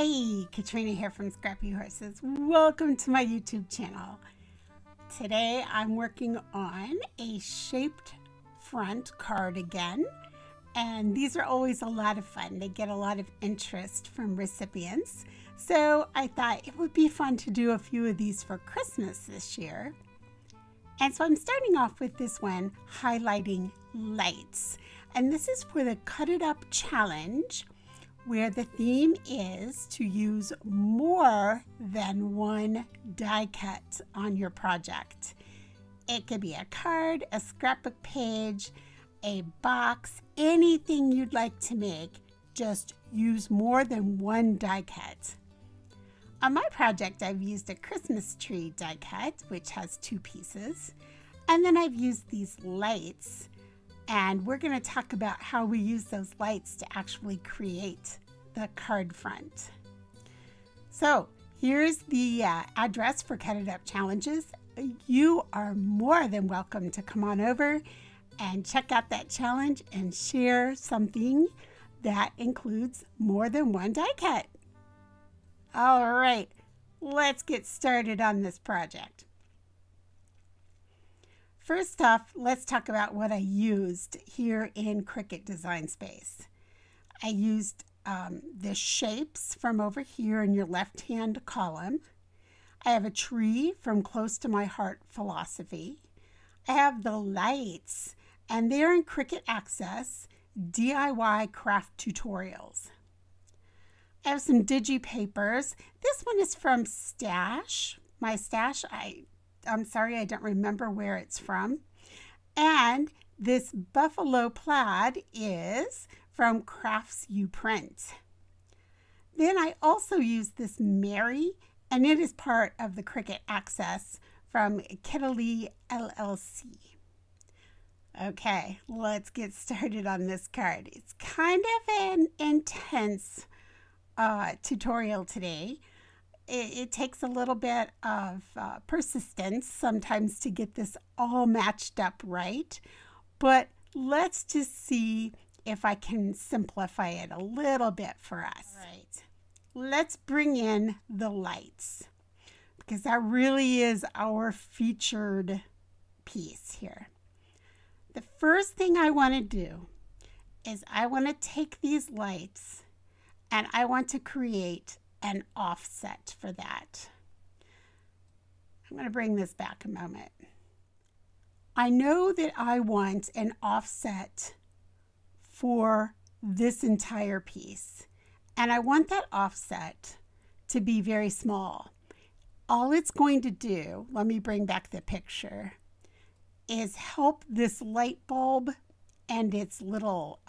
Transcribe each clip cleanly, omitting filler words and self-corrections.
Hey, Katrina here from Scrappy Horses. Welcome to my YouTube channel. Today I'm working on a shaped front card again, and these are always a lot of fun. They get a lot of interest from recipients, so I thought it would be fun to do a few of these for Christmas this year. And so I'm starting off with this one, highlighting lights, and this is for the Cut It Up challenge, where the theme is to use more than one die cut on your project. It could be a card, a scrapbook page, a box, anything you'd like to make, just use more than one die cut. On my project, I've used a Christmas tree die cut, which has 2 pieces, and then I've used these lights. And we're going to talk about how we use those lights to actually create the card front. So here's the address for Cut It Up challenges. You are more than welcome to come on over and check out that challenge and share something that includes more than one die cut. All right, let's get started on this project. First off, let's talk about what I used here in Cricut Design Space. I used the shapes from over here in your left-hand column. I have a tree from Close to My Heart Philosophy. I have the lights, and they're in Cricut Access DIY craft tutorials. I have some digi papers. This one is from Stash. My Stash, I'm sorry, I don't remember where it's from. And this buffalo plaid is from Crafts You Print. Then I also use this Mary, and it is part of the Cricut Access from Kitaleigh LLC. Okay, let's get started on this card. It's kind of an intense tutorial today. It takes a little bit of persistence sometimes to get this all matched up right, but let's just see if I can simplify it a little bit for us. All right, let's bring in the lights, because that really is our featured piece here. The first thing I want to do is I want to take these lights and I want to create an offset for that. I'm going to bring this back a moment. I know that I want an offset for this entire piece, and I want that offset to be very small. All it's going to do, let me bring back the picture, is help this light bulb and its little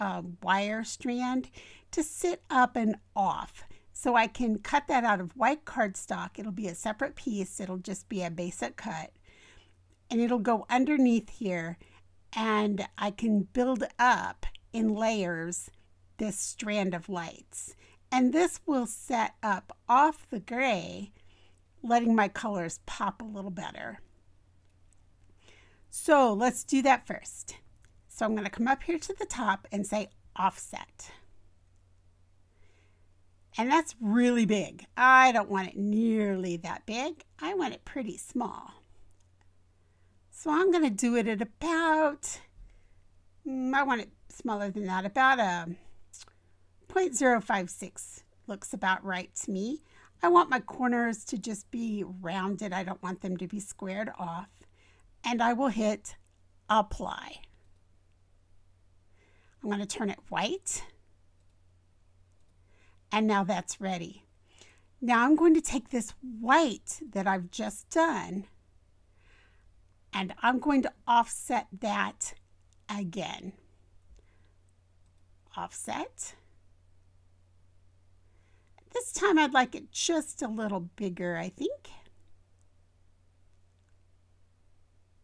wire strand to sit up and off. So I can cut that out of white cardstock. It'll be a separate piece. It'll just be a basic cut. And it'll go underneath here. And I can build up in layers this strand of lights. And this will set up off the gray, letting my colors pop a little better. So let's do that first. So I'm going to come up here to the top and say offset. And that's really big. I don't want it nearly that big. I want it pretty small. So I'm going to do it at about, I want it smaller than that, about a 0.056 looks about right to me. I want my corners to just be rounded. I don't want them to be squared off. And I will hit apply. I'm going to turn it white. And now that's ready. Now I'm going to take this white that I've just done, and I'm going to offset that again. Offset. This time I'd like it just a little bigger, I think.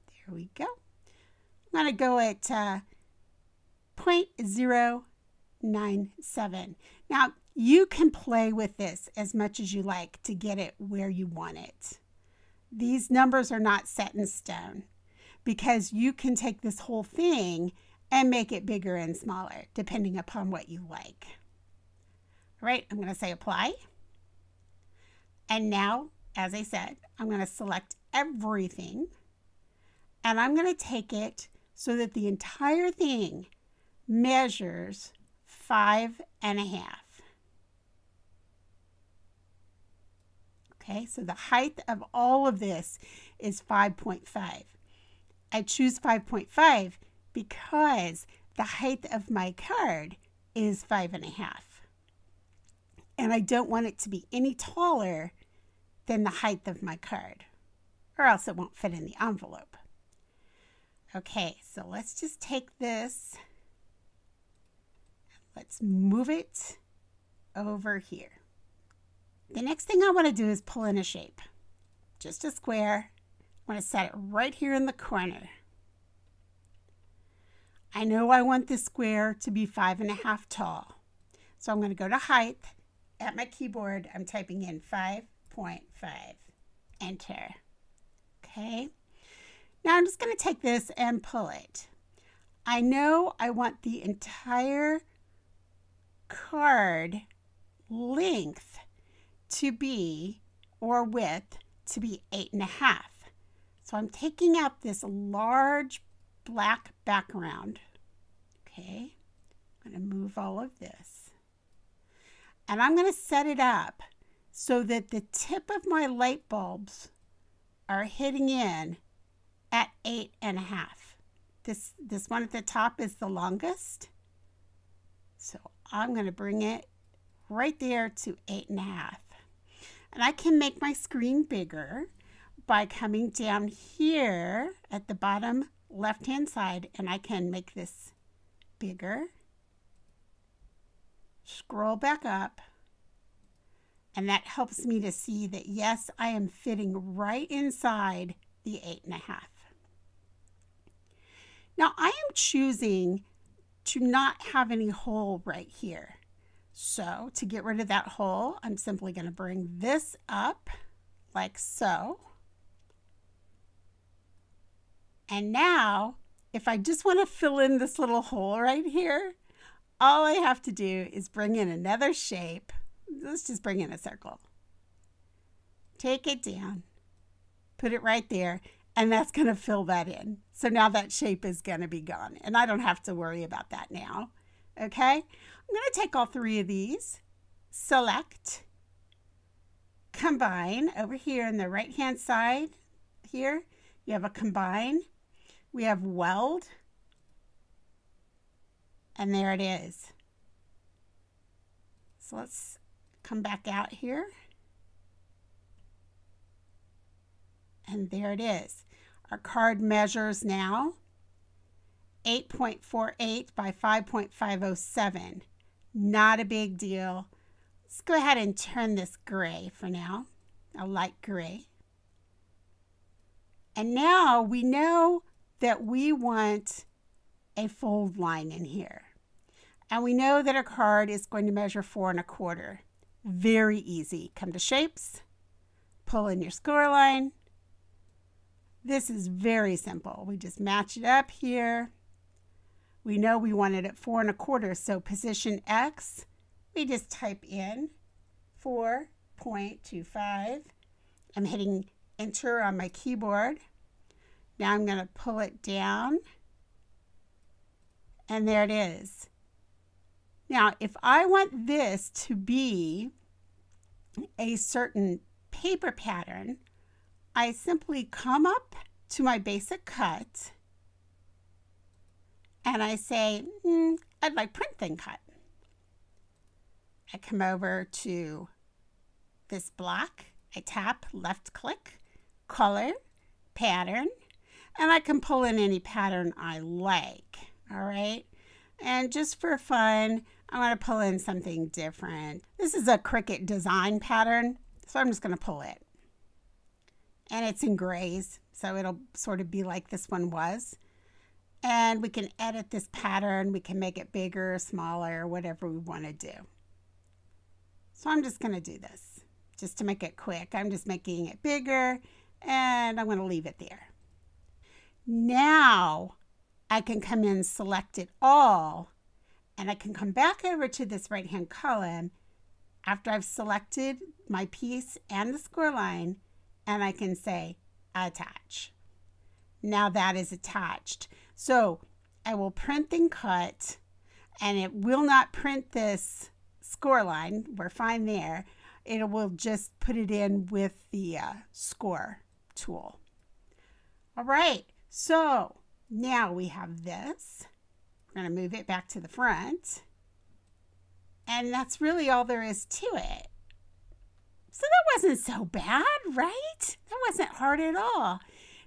There we go. I'm going to go at 0.097. Now, you can play with this as much as you like to get it where you want it. These numbers are not set in stone, because you can take this whole thing and make it bigger and smaller depending upon what you like. All right, I'm going to say apply. And now, as I said, I'm going to select everything, and I'm going to take it so that the entire thing measures 5.5. Okay, so the height of all of this is 5.5. I choose 5.5 because the height of my card is 5.5. And I don't want it to be any taller than the height of my card, or else it won't fit in the envelope. Okay, so let's just take this. Let's move it over here. The next thing I want to do is pull in a shape. Just a square. I want to set it right here in the corner. I know I want this square to be 5.5 tall. So I'm going to go to height. At my keyboard, I'm typing in 5.5. Enter. Okay. Now I'm just going to take this and pull it. I know I want the entire card length to be, or width, to be 8.5. So I'm taking out this large black background. Okay, I'm going to move all of this. And I'm going to set it up so that the tip of my light bulbs are hitting in at 8.5. This one at the top is the longest. So I'm going to bring it right there to 8.5. And I can make my screen bigger by coming down here at the bottom left-hand side, and I can make this bigger. Scroll back up, and that helps me to see that, yes, I am fitting right inside the 8.5. Now, I am choosing to not have any hole right here. So to get rid of that hole, I'm simply going to bring this up like so. And now, if I just want to fill in this little hole right here, all I have to do is bring in another shape. Let's just bring in a circle. Take it down, put it right there, and that's going to fill that in. So now that shape is going to be gone, and I don't have to worry about that now. Okay? I'm going to take all three of these, select, combine. Over here on the right-hand side here, you have a combine. We have weld, and there it is. So let's come back out here, and there it is. Our card measures now 8.48 by 5.507. Not a big deal. Let's go ahead and turn this gray for now, a light gray. And now we know that we want a fold line in here. And we know that our card is going to measure 4.25. Very easy. Come to shapes, pull in your score line. This is very simple. We just match it up here. We know we want it at 4.25, so position X, we just type in 4.25. I'm hitting enter on my keyboard. Now I'm going to pull it down, and there it is. Now, if I want this to be a certain paper pattern, I simply come up to my basic cut, and I say, I'd like print thin cut. I come over to this block, I tap left click, color, pattern, and I can pull in any pattern I like, all right? And just for fun, I want to pull in something different. This is a Cricut design pattern, so I'm just going to pull it. And it's in grays, so it'll sort of be like this one was. And we can edit this pattern. We can make it bigger, smaller, whatever we want to do. So I'm just going to do this just to make it quick. I'm just making it bigger, and I'm going to leave it there. Now I can come in, select it all, and I can come back over to this right-hand column after I've selected my piece and the score line, and I can say attach. Now that is attached. So I will print and cut, and it will not print this score line. We're fine there. It will just put it in with the score tool. All right, so now we have this. We're going to move it back to the front. And that's really all there is to it. So that wasn't so bad, right? That wasn't hard at all.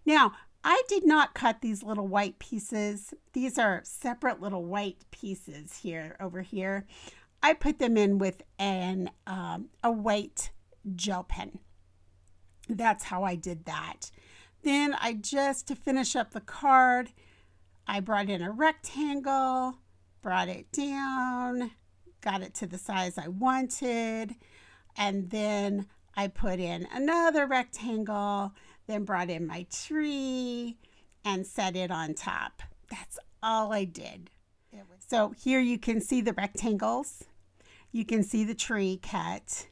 Now, I did not cut these little white pieces. These are separate little white pieces here, over here. I put them in with a white gel pen. That's how I did that. Then to finish up the card, I brought in a rectangle, brought it down, got it to the size I wanted, and then I put in another rectangle, then brought in my tree and set it on top. That's all I did. So here you can see the rectangles. You can see the tree cut.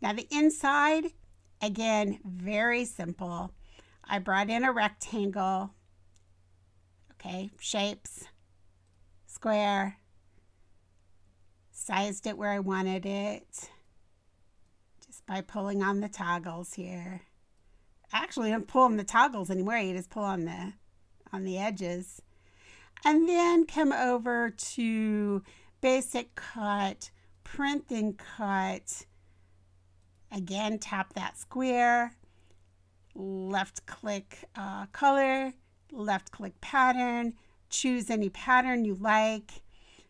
Now the inside, again, very simple. I brought in a rectangle, okay, shapes, square, sized it where I wanted it, just by pulling on the toggles here. Actually, don't pull on the toggles anymore, you just pull on the edges. And then come over to basic cut, print and cut. Again, tap that square, left click color, left click pattern, choose any pattern you like.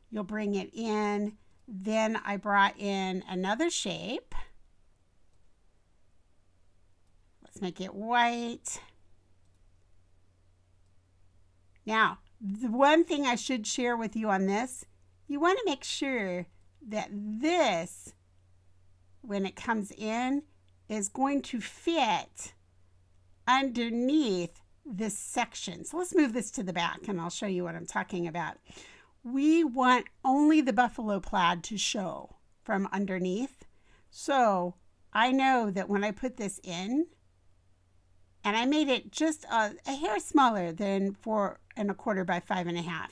You'll bring it in. Then I brought in another shape. Let's make it white. Now, the one thing I should share with you on this, you want to make sure that this, when it comes in, is going to fit underneath this section. So let's move this to the back and I'll show you what I'm talking about. We want only the buffalo plaid to show from underneath. So I know that when I put this in, and I made it just a hair smaller than 4 1/4 by 5 1/2.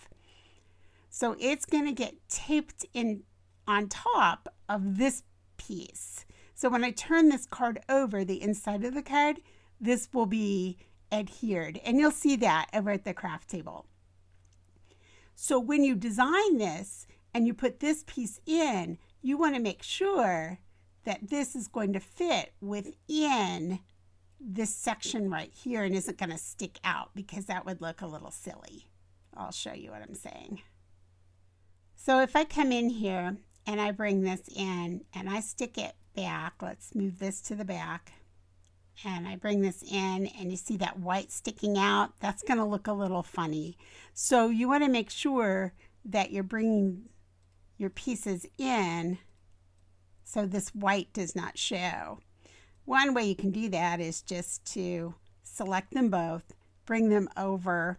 So it's going to get taped in on top of this piece. So when I turn this card over, the inside of the card, this will be adhered. And you'll see that over at the craft table. So when you design this and you put this piece in, you want to make sure that this is going to fit within this section right here and isn't going to stick out, because that would look a little silly. I'll show you what I'm saying. So if I come in here and I bring this in and I stick it back, let's move this to the back, and I bring this in and you see that white sticking out, that's going to look a little funny. So you want to make sure that you're bringing your pieces in so this white does not show. One way you can do that is just to select them both, bring them over,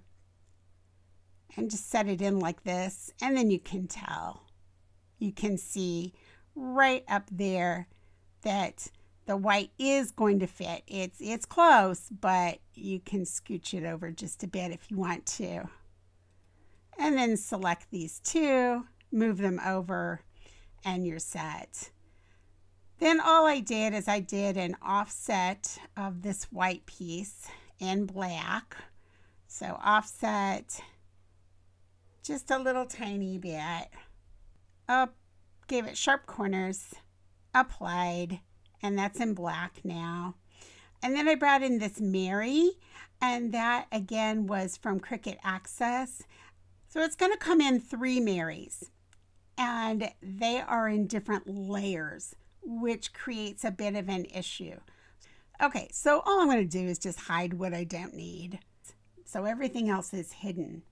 and just set it in like this, and then you can tell. You can see right up there that the white is going to fit. It's close, but you can scooch it over just a bit if you want to. And then select these two, move them over, and you're set. Then all I did is I did an offset of this white piece in black. So offset just a little tiny bit. Up, gave it sharp corners, applied, and that's in black now. And then I brought in this Mary, and that again was from Cricut Access. So it's going to come in 3 Marys, and they are in different layers, which creates a bit of an issue. Okay, so all I'm going to do is just hide what I don't need. So everything else is hidden.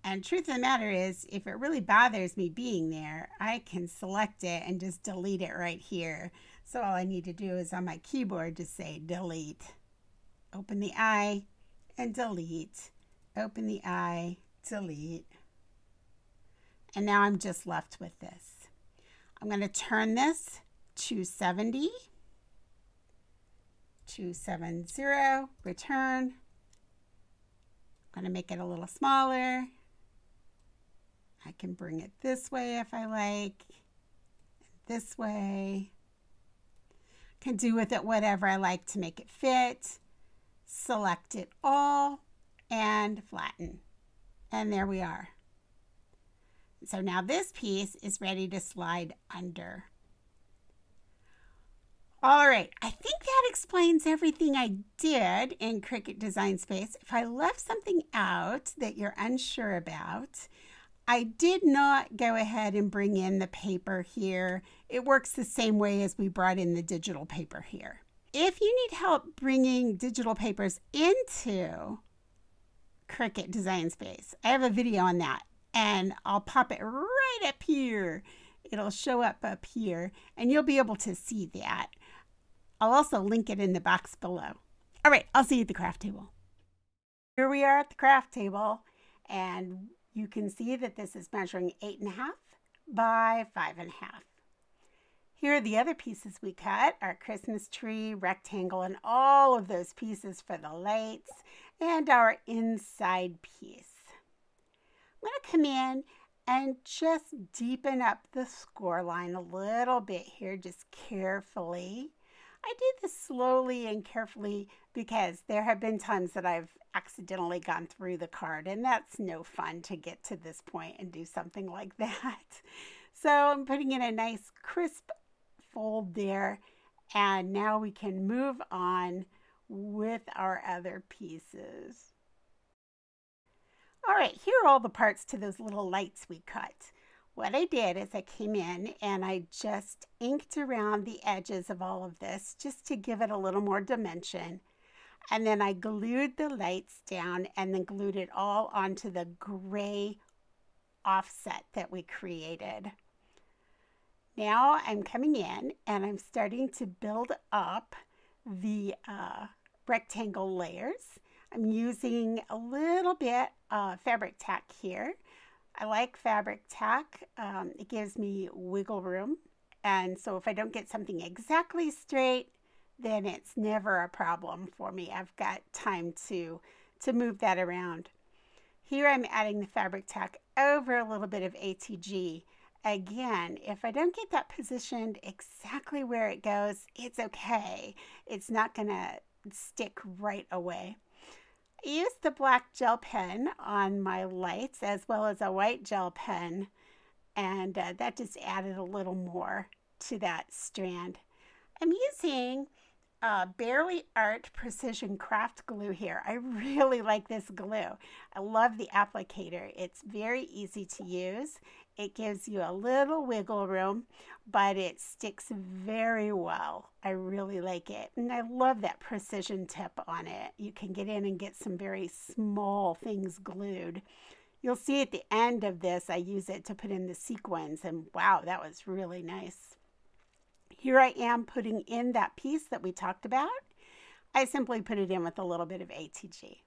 And truth of the matter is, if it really bothers me being there, I can select it and just delete it right here. So all I need to do is on my keyboard just say delete. Open the eye and delete. Open the eye, delete. And now I'm just left with this. I'm going to turn this 270, 270, return. I'm going to make it a little smaller. I can bring it this way if I like, this way. Can do with it whatever I like to make it fit. Select it all and flatten. And there we are. So now this piece is ready to slide under. All right, I think that explains everything I did in Cricut Design Space. If I left something out that you're unsure about, I did not go ahead and bring in the paper here. It works the same way as we brought in the digital paper here. If you need help bringing digital papers into Cricut Design Space, I have a video on that, and I'll pop it right up here. It'll show up here, and you'll be able to see that. I'll also link it in the box below. All right, I'll see you at the craft table. Here we are at the craft table, and you can see that this is measuring 8.5 by 5.5. Here are the other pieces we cut, our Christmas tree, rectangle, and all of those pieces for the lights, and our inside piece. I'm going to come in and just deepen up the score line a little bit here, just carefully. I do this slowly and carefully because there have been times that I've accidentally gone through the card, and that's no fun to get to this point and do something like that. So I'm putting in a nice crisp fold there, and now we can move on with our other pieces. All right, here are all the parts to those little lights we cut. What I did is I came in and I just inked around the edges of all of this just to give it a little more dimension. And then I glued the lights down and then glued it all onto the gray offset that we created. Now I'm coming in and I'm starting to build up the rectangle layers. I'm using a little bit of fabric tack here. I like fabric tack. It gives me wiggle room. And so if I don't get something exactly straight, then it's never a problem for me. I've got time to move that around. Here I'm adding the fabric tack over a little bit of ATG. Again, if I don't get that positioned exactly where it goes, it's okay. It's not gonna stick right away. I used the black gel pen on my lights as well as a white gel pen, and that just added a little more to that strand. I'm using Barely Art Precision Craft Glue here. I really like this glue. I love the applicator. It's very easy to use. It gives you a little wiggle room, but it sticks very well. I really like it. And I love that precision tip on it. You can get in and get some very small things glued. You'll see at the end of this, I use it to put in the sequins, and wow, that was really nice. Here I am putting in that piece that we talked about. I simply put it in with a little bit of ATG.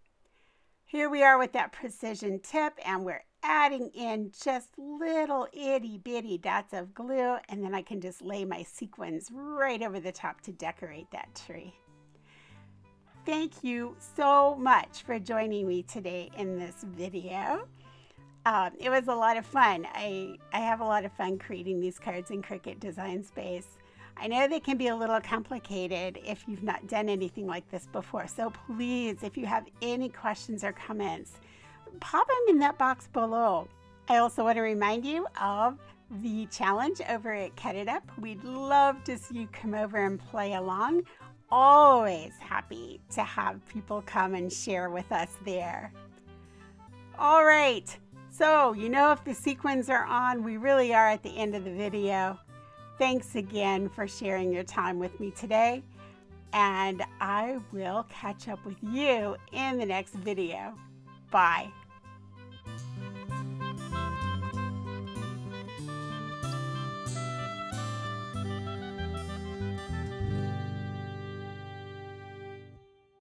Here we are with that precision tip, and we're adding in just little itty bitty dots of glue, and then I can just lay my sequins right over the top to decorate that tree. Thank you so much for joining me today in this video. It was a lot of fun. I have a lot of fun creating these cards in Cricut Design Space. I know they can be a little complicated if you've not done anything like this before. So please, if you have any questions or comments, pop them in that box below. I also want to remind you of the challenge over at Cut It Up. We'd love to see you come over and play along. Always happy to have people come and share with us there. All right, so you know if the sequins are on, we really are at the end of the video. Thanks again for sharing your time with me today, and I will catch up with you in the next video. Bye.